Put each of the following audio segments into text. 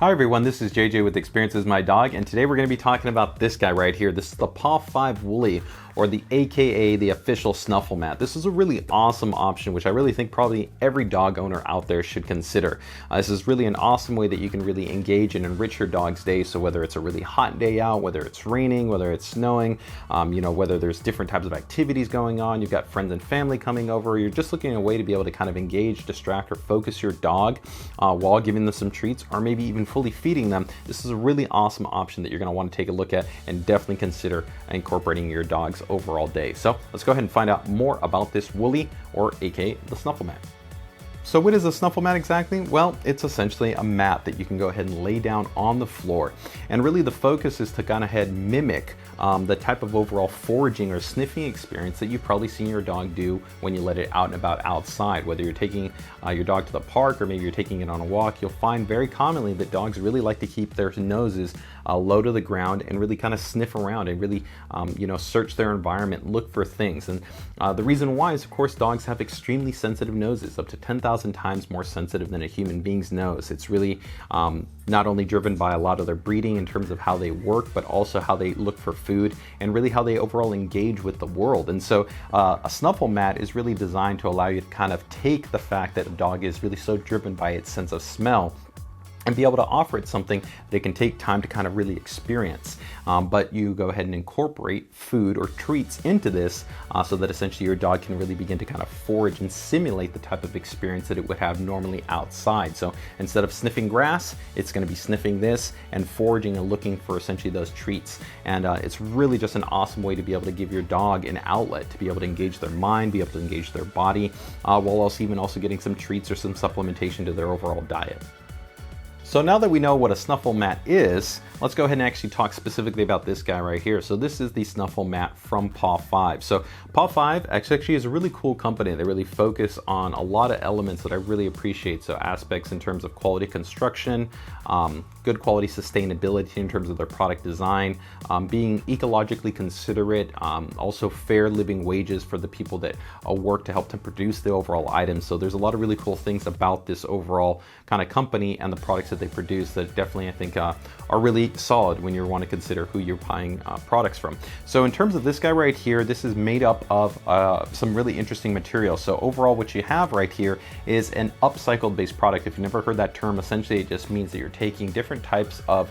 Hi everyone, this is JJ with Experiences My Dog, and today we're going to be talking about this guy right here. This is the PAW5 Woolly, or the AKA the official Snuffle mat. This is a really awesome option, which I really think probably every dog owner out there should consider. This is really an awesome way that you can really engage and enrich your dog's day. So whether it's a really hot day out, whether it's raining, whether it's snowing, whether there's different types of activities going on, you've got friends and family coming over, you're just looking at a way to be able to kind of engage, distract, or focus your dog while giving them some treats, or maybe even fully feeding them. This is a really awesome option that you're going to want to take a look at and definitely consider incorporating your dog's overall day. So let's go ahead and find out more about this Woolly, or aka the Snuffle mat. So what is a Snuffle mat exactly? Well, it's essentially a mat that you can go ahead and lay down on the floor. And really the focus is to kind of mimic the type of overall foraging or sniffing experience that you've probably seen your dog do when you let it out and about outside. Whether you're taking your dog to the park or maybe you're taking it on a walk, you'll find very commonly that dogs really like to keep their noses low to the ground and really kind of sniff around and really search their environment, look for things. And the reason why is, of course, dogs have extremely sensitive noses, up to 10,000 times more sensitive than a human being's nose. It's really not only driven by a lot of their breeding in terms of how they work, but also how they look for food and really how they overall engage with the world. And so a Snuffle mat is really designed to allow you to kind of take the fact that a dog is really so driven by its sense of smell and be able to offer it something that it can take time to kind of really experience. But you go ahead and incorporate food or treats into this so that essentially your dog can really begin to kind of forage and simulate the type of experience that it would have normally outside. So instead of sniffing grass, it's gonna be sniffing this and foraging and looking for essentially those treats. And it's really just an awesome way to be able to give your dog an outlet to be able to engage their mind, be able to engage their body, while also getting some treats or some supplementation to their overall diet. So now that we know what a Snuffle mat is, let's go ahead and actually talk specifically about this guy right here. So this is the Snuffle mat from PAW5. So PAW5 actually is a really cool company. They really focus on a lot of elements that I really appreciate. So aspects in terms of quality construction, good quality sustainability in terms of their product design, being ecologically considerate, also fair living wages for the people that work to help to produce the overall items. So there's a lot of really cool things about this overall kind of company and the products that they produce that definitely I think are really solid when you want to consider who you're buying products from. So in terms of this guy right here, this is made up of some really interesting materials. So overall what you have right here is an upcycled based product. If you've never heard that term, essentially it just means that you're taking different types of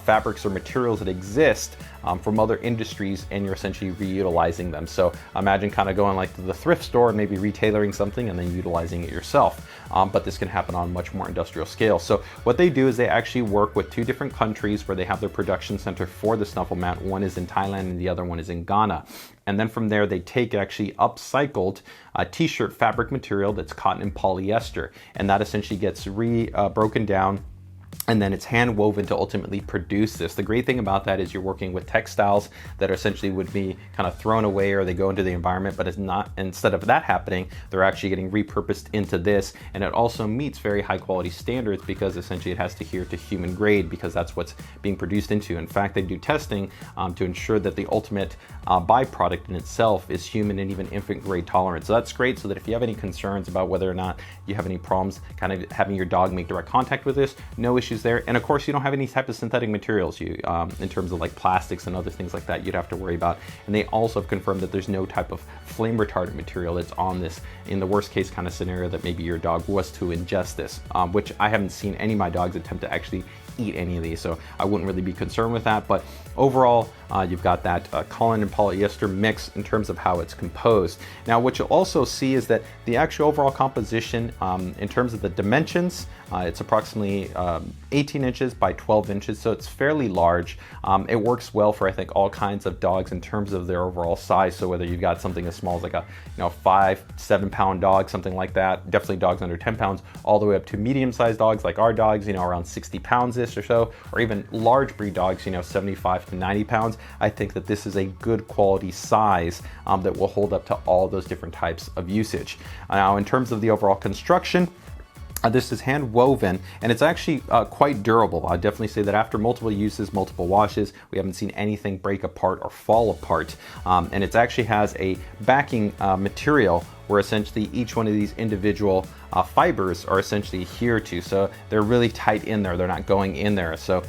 fabrics or materials that exist from other industries and you're essentially reutilizing them. So imagine kind of going like to the thrift store and maybe retailoring something and then utilizing it yourself. But this can happen on a much more industrial scale. So what they do is they actually work with two different countries where they have their production center for the Snuffle mat. One is in Thailand and the other one is in Ghana. And then from there, they take actually upcycled t-shirt fabric material that's cotton and polyester. And that essentially gets broken down, and then it's hand woven to ultimately produce this. The great thing about that is you're working with textiles that essentially would be kind of thrown away or they go into the environment, but it's not, instead of that happening, they're actually getting repurposed into this. And it also meets very high quality standards because essentially it has to adhere to human grade because that's what's being produced into. In fact, they do testing to ensure that the ultimate byproduct in itself is human and even infant grade tolerant. So that's great, so that if you have any concerns about whether or not you have any problems kind of having your dog make direct contact with this, no issues there. And of course, you don't have any type of synthetic materials in terms of like plastics and other things like that you'd have to worry about. And they also have confirmed that there's no type of flame retardant material that's on this in the worst case kind of scenario that maybe your dog was to ingest this, which I haven't seen any of my dogs attempt to actually eat any of these, so I wouldn't really be concerned with that. But overall, you've got that cotton and polyester mix in terms of how it's composed. Now, what you'll also see is that the actual overall composition, in terms of the dimensions, it's approximately 18 inches by 12 inches, so it's fairly large. It works well for, I think, all kinds of dogs in terms of their overall size. So whether you've got something as small as like a 5-7 pound dog, something like that, definitely dogs under 10 pounds, all the way up to medium-sized dogs like our dogs, around 60 pounds or so, or even large breed dogs, 75 to 90 pounds. I think that this is a good quality size that will hold up to all those different types of usage. Now, in terms of the overall construction, this is hand woven and it's actually quite durable. I'd definitely say that after multiple uses, multiple washes, we haven't seen anything break apart or fall apart. And it actually has a backing material where essentially each one of these individual fibers are essentially adhered to. So they're really tight in there. They're not going in there. So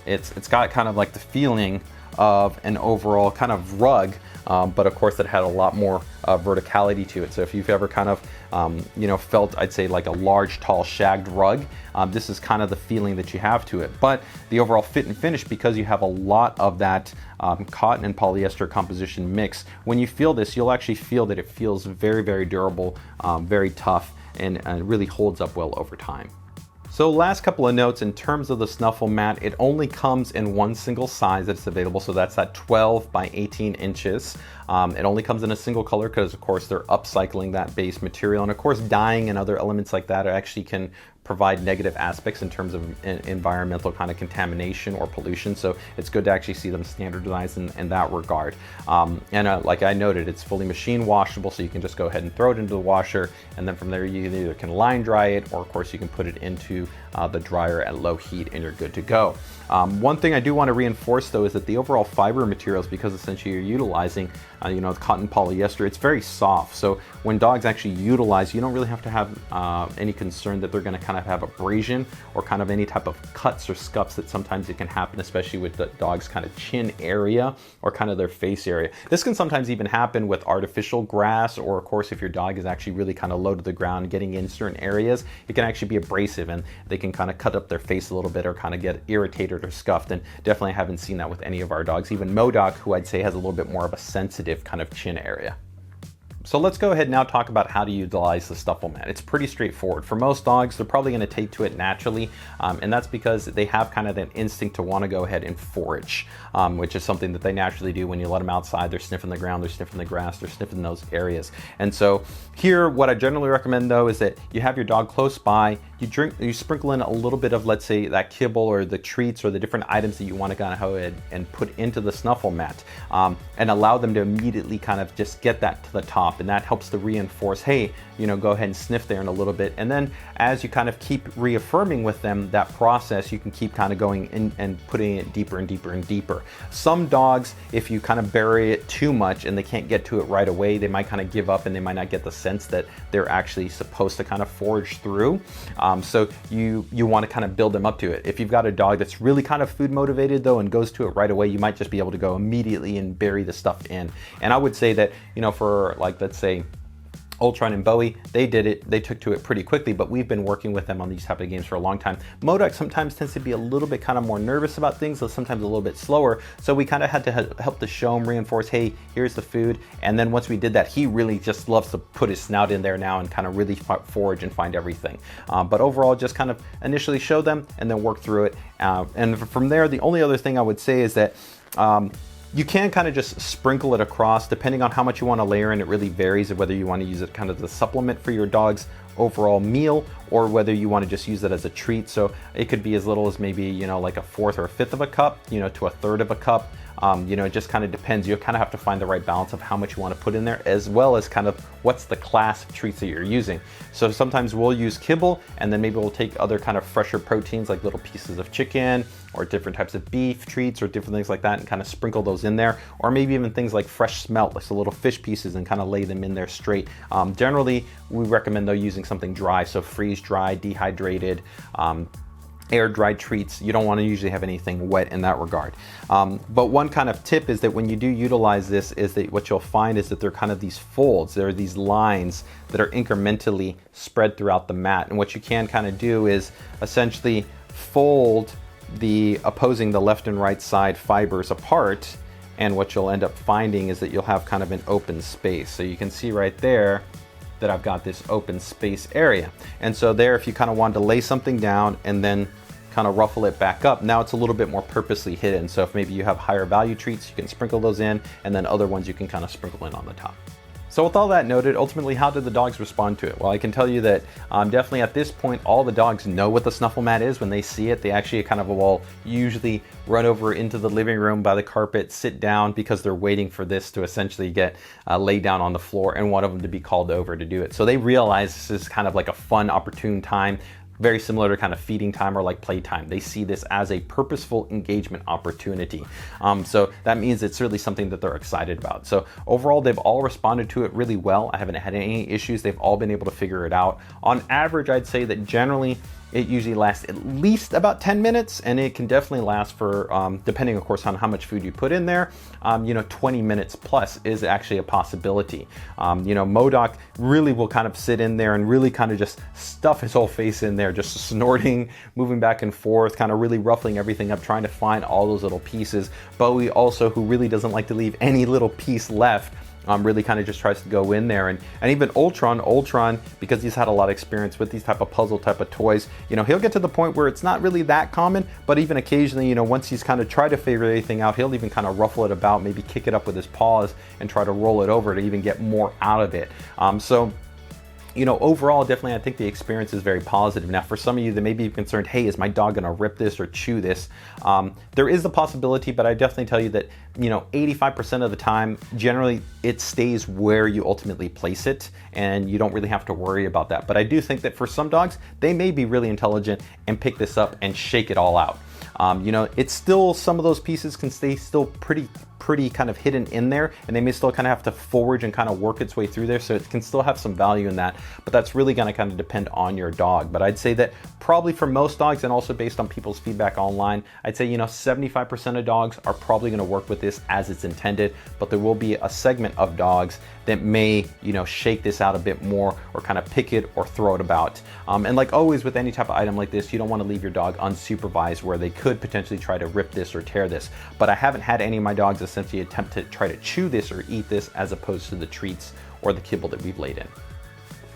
it's got kind of like the feeling of an overall kind of rug, but of course it had a lot more verticality to it. So if you've ever kind of felt, I'd say, like a large, tall, shagged rug, this is kind of the feeling that you have to it. But the overall fit and finish, because you have a lot of that cotton and polyester composition mix, when you feel this, you'll actually feel that it feels very, very durable, very tough, and really holds up well over time. So last couple of notes in terms of the Snuffle mat, it only comes in one single size that's available, so that's that 12 by 18 inches. It only comes in a single color because of course they're upcycling that base material, and of course dyeing and other elements like that actually can provide negative aspects in terms of environmental kind of contamination or pollution. So it's good to actually see them standardized in that regard. Like I noted, it's fully machine washable, so you can just go ahead and throw it into the washer, and then from there you either can line dry it, or of course you can put it into the dryer at low heat and you're good to go. One thing I do want to reinforce though is that the overall fiber materials, because essentially you're utilizing the cotton polyester, it's very soft. So when dogs actually utilize, you don't really have to have any concern that they're going to kind of have abrasion or kind of any type of cuts or scuffs that sometimes it can happen, especially with the dog's kind of chin area or kind of their face area. This can sometimes even happen with artificial grass, or of course if your dog is actually really kind of low to the ground getting in certain areas, it can actually be abrasive and they can kind of cut up their face a little bit or kind of get irritated or scuffed, and definitely haven't seen that with any of our dogs, even Modoc, who I'd say has a little bit more of a sensitive kind of chin area. So let's go ahead and now talk about how to utilize the Snuffle mat. It's pretty straightforward. For most dogs, they're probably going to take to it naturally, and that's because they have kind of that instinct to want to go ahead and forage, which is something that they naturally do when you let them outside. They're sniffing the ground, they're sniffing the grass, they're sniffing those areas. And so here, what I generally recommend though is that you have your dog close by, you sprinkle in a little bit of, let's say, that kibble or the treats or the different items that you want to kind of go ahead and put into the Snuffle mat, and allow them to immediately kind of just get that to the top. And that helps to reinforce, hey, go ahead and sniff there in a little bit. And then as you kind of keep reaffirming with them that process, you can keep kind of going in and putting it deeper and deeper and deeper. Some dogs, if you kind of bury it too much and they can't get to it right away, they might kind of give up and they might not get the sense that they're actually supposed to kind of forage through. So you want to kind of build them up to it. If you've got a dog that's really kind of food motivated though and goes to it right away, you might just be able to go immediately and bury the stuff in. And I would say that, for like, let's say, Ultron and Bowie, they did it, they took to it pretty quickly, but we've been working with them on these type of games for a long time. Modoc sometimes tends to be a little bit kind of more nervous about things, so sometimes a little bit slower. So we kind of had to help to show him, reinforce, hey, here's the food. And then once we did that, he really just loves to put his snout in there now and kind of really forage and find everything. But overall, just kind of initially show them and then work through it. And from there, the only other thing I would say is that you can kind of just sprinkle it across, depending on how much you want to layer in. It really varies of whether you want to use it kind of as a supplement for your dog's overall meal, or whether you want to just use it as a treat. So it could be as little as maybe, like a fourth or a fifth of a cup, to a third of a cup. It just kind of depends. You kind of have to find the right balance of how much you want to put in there, as well as kind of what's the class of treats that you're using. So sometimes we'll use kibble, and then maybe we'll take other kind of fresher proteins like little pieces of chicken or different types of beef treats or different things like that, and kind of sprinkle those in there. Or maybe even things like fresh smelt, like the little fish pieces, and kind of lay them in there straight. Generally, we recommend though using something dry, so freeze dried, dehydrated, air dried treats. You don't want to usually have anything wet in that regard. But one kind of tip is that when you do utilize this, is that what you'll find is that there are kind of these folds, there are these lines that are incrementally spread throughout the mat. And what you can kind of do is essentially fold the left and right side fibers apart, and what you'll end up finding is that you'll have kind of an open space. So you can see right there that I've got this open space area. And so there, if you kind of wanted to lay something down and then kind of ruffle it back up, now it's a little bit more purposely hidden. So if maybe you have higher value treats, you can sprinkle those in, and then other ones you can kind of sprinkle in on the top. So with all that noted, ultimately, how did the dogs respond to it? Well, I can tell you that definitely at this point, all the dogs know what the Snuffle mat is. When they see it, they actually kind of will usually run over into the living room by the carpet, sit down, because they're waiting for this to essentially get laid down on the floor and one of them to be called over to do it. So they realize this is kind of like a fun, opportune time. very similar to kind of feeding time or like playtime. They see this as a purposeful engagement opportunity. So that means it's really something that they're excited about. So overall, they've all responded to it really well. I haven't had any issues. They've all been able to figure it out. On average, I'd say that generally it usually lasts at least about 10 minutes, and it can definitely last for, depending of course on how much food you put in there, 20 minutes plus is actually a possibility. Modoc really will kind of sit in there and really kind of just stuff his whole face in there, just snorting, moving back and forth, kind of really ruffling everything up, trying to find all those little pieces. Bowie also, who really doesn't like to leave any little piece left, really kind of just tries to go in there. And even Ultron, because he's had a lot of experience with these type of puzzle type of toys, he'll get to the point where it's not really that common, but even occasionally, once he's kind of tried to figure anything out, he'll even kind of ruffle it about, maybe kick it up with his paws and try to roll it over to even get more out of it. Overall, definitely, I think the experience is very positive. Now, for some of you that may be concerned, hey, is my dog gonna rip this or chew this? There is the possibility, but I definitely tell you that, 85% of the time, generally, it stays where you ultimately place it, and you don't really have to worry about that. But I do think that for some dogs, they may be really intelligent and pick this up and shake it all out. It's still, some of those pieces can stay still pretty kind of hidden in there, and they may still kind of have to forage and kind of work its way through there, so it can still have some value in that, but that's really going to kind of depend on your dog. But I'd say that probably for most dogs, and also based on people's feedback online, I'd say 75% of dogs are probably going to work with this as it's intended, but there will be a segment of dogs that may shake this out a bit more, or kind of pick it or throw it about. And like always with any type of item like this, you don't want to leave your dog unsupervised where they could potentially try to rip this or tear this. But I haven't had any of my dogs essentially attempt to try to chew this or eat this, as opposed to the treats or the kibble that we've laid in.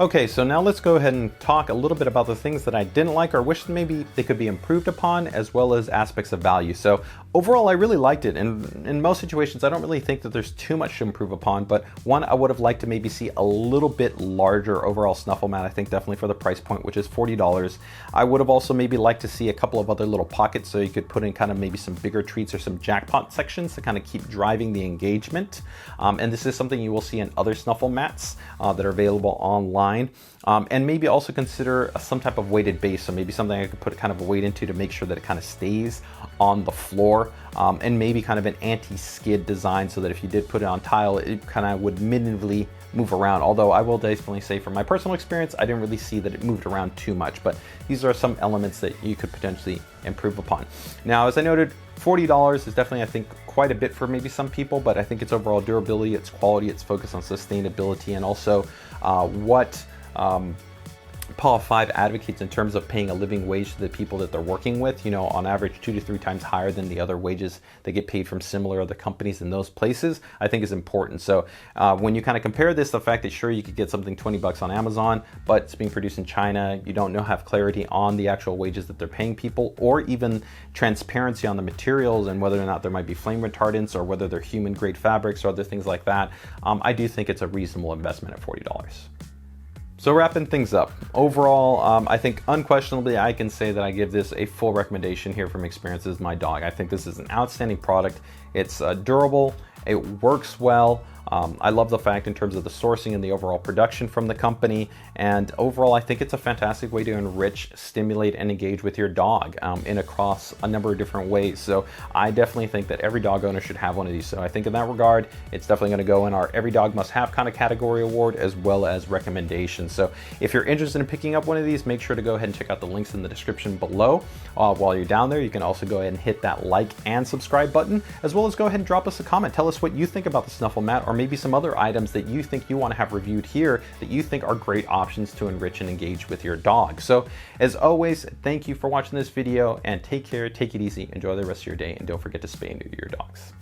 Okay, so now let's go ahead and talk a little bit about the things that I didn't like or wish maybe they could be improved upon, as well as aspects of value. So overall, I really liked it, and in most situations, I don't really think that there's too much to improve upon, but one, I would have liked to maybe see a little bit larger overall Snuffle mat, I think definitely for the price point, which is $40. I would have also maybe liked to see a couple of other little pockets, so you could put in kind of maybe some bigger treats or some jackpot sections to kind of keep driving the engagement. And this is something you will see in other Snuffle mats that are available online. And maybe also consider some type of weighted base, so maybe something I could put kind of a weight into to make sure that it kind of stays on the floor, and maybe kind of an anti-skid design, so that if you did put it on tile, it kind of would minimally move around. Although I will definitely say from my personal experience, I didn't really see that it moved around too much, but these are some elements that you could potentially improve upon. Now, as I noted, $40 is definitely, I think, quite a bit for maybe some people, but I think its overall durability, its quality, its focus on sustainability, and also what PAW5 advocates in terms of paying a living wage to the people that they're working with, on average 2 to 3 times higher than the other wages they get paid from similar other companies in those places, I think is important. So when you kind of compare this, the fact that sure, you could get something $20 on Amazon, but it's being produced in China, you don't have clarity on the actual wages that they're paying people, or even transparency on the materials and whether or not there might be flame retardants, or whether they're human grade fabrics or other things like that, I do think it's a reasonable investment at $40. So wrapping things up, overall, I think unquestionably I can say that I give this a full recommendation here from Experiences My Dog. I think this is an outstanding product. It's durable, it works well. I love the fact in terms of the sourcing and the overall production from the company, and overall I think it's a fantastic way to enrich, stimulate, and engage with your dog in across a number of different ways. So I definitely think that every dog owner should have one of these. So I think in that regard, it's definitely going to go in our Every Dog Must Have kind of category award, as well as recommendations. So if you're interested in picking up one of these, make sure to go ahead and check out the links in the description below. While you're down there, you can also go ahead and hit that like and subscribe button, as well as go ahead and drop us a comment. Tell us what you think about the Snuffle mat, or maybe some other items that you think you want to have reviewed here that you think are great options to enrich and engage with your dog. So as always, thank you for watching this video, and take care, take it easy, enjoy the rest of your day, and don't forget to spay and neuter your dogs.